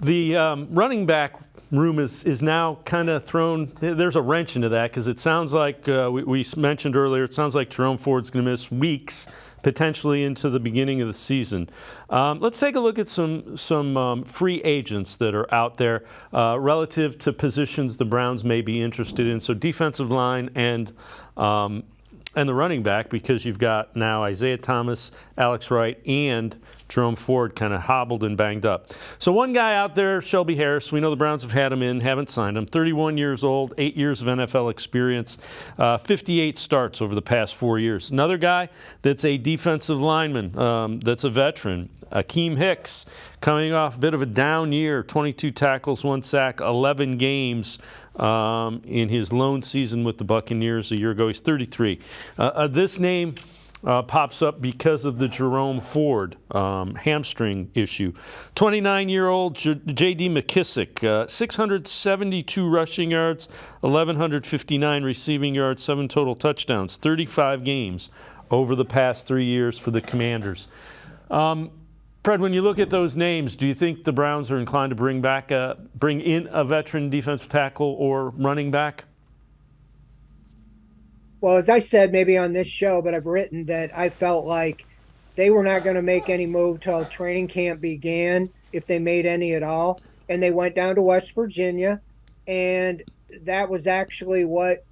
The running back room is now kind of thrown. There's a wrench into that because it sounds like we mentioned earlier. It sounds like Jerome Ford's going to miss weeks, potentially into the beginning of the season. Let's take a look at some free agents that are out there relative to positions the Browns may be interested in. So defensive line and the running back, because you've got now Isaiah Thomas, Alex Wright, and Jerome Ford kind of hobbled and banged up. So one guy out there, Shelby Harris, we know the Browns have had him in, haven't signed him. 31 years old, 8 years of NFL experience, 58 starts over the past 4 years. Another guy that's a defensive lineman, that's a veteran, Akeem Hicks, coming off a bit of a down year, 22 tackles, 1 sack, 11 games in his lone season with the Buccaneers a year ago. He's 33. This name pops up because of the Jerome Ford hamstring issue. 29-year-old J.D. McKissick, 672 rushing yards, 1,159 receiving yards, 7 total touchdowns, 35 games over the past 3 years for the Commanders. Fred, when you look at those names, do you think the Browns are inclined to bring in a veteran defensive tackle or running back? Well, as I said, maybe on this show, but I've written that I felt like they were not going to make any move till training camp began, if they made any at all. And they went down to West Virginia. And that was actually what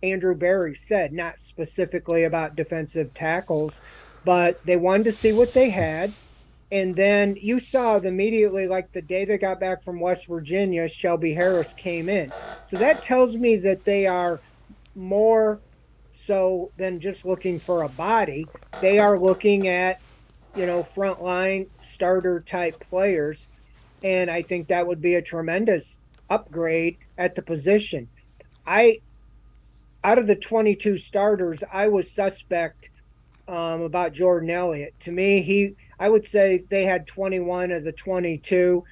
Andrew Berry said, not specifically about defensive tackles, but they wanted to see what they had. And then you saw immediately, like the day they got back from West Virginia, Shelby Harris came in. So that tells me that they are more so than just looking for a body. They are looking at, frontline starter type players. And I think that would be a tremendous upgrade at the position. Out of the 22 starters, I was suspect about Jordan Elliott. To me, I would say they had 21 of the 22.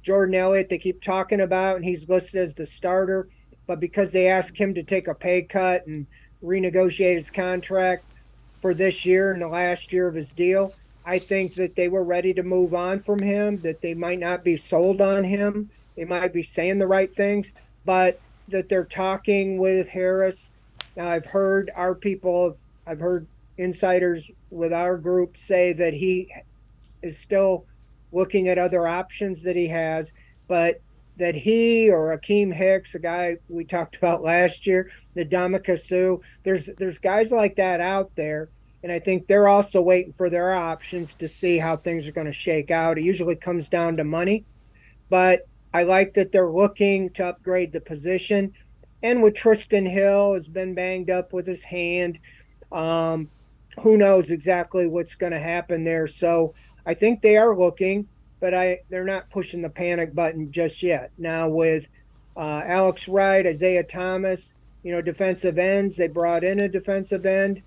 Jordan Elliott, they keep talking about, and he's listed as the starter. But because they asked him to take a pay cut and renegotiate his contract for this year and the last year of his deal, I think that they were ready to move on from him, that they might not be sold on him. They might be saying the right things, but that they're talking with Harris. Now, I've heard insiders with our group say that he is still looking at other options that he has, but that he or Akeem Hicks, a guy we talked about last year, Ndamukong Suh, there's guys like that out there, and I think they're also waiting for their options to see how things are going to shake out. It usually comes down to money, but I like that they're looking to upgrade the position. And with Tristan Hill has been banged up with his hand, who knows exactly what's going to happen there. So I think they are looking, but they're not pushing the panic button just yet. Now with Alex Wright, Isaiah Thomas, defensive ends, they brought in a defensive end,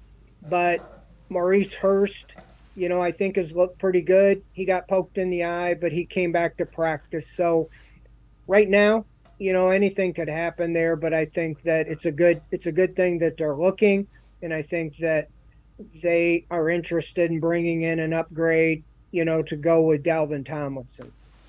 but Maurice Hurst, I think has looked pretty good. He got poked in the eye, but he came back to practice. So right now, anything could happen there, but I think that it's a good thing that they're looking, and I think that they are interested in bringing in an upgrade, to go with Dalvin Tomlinson.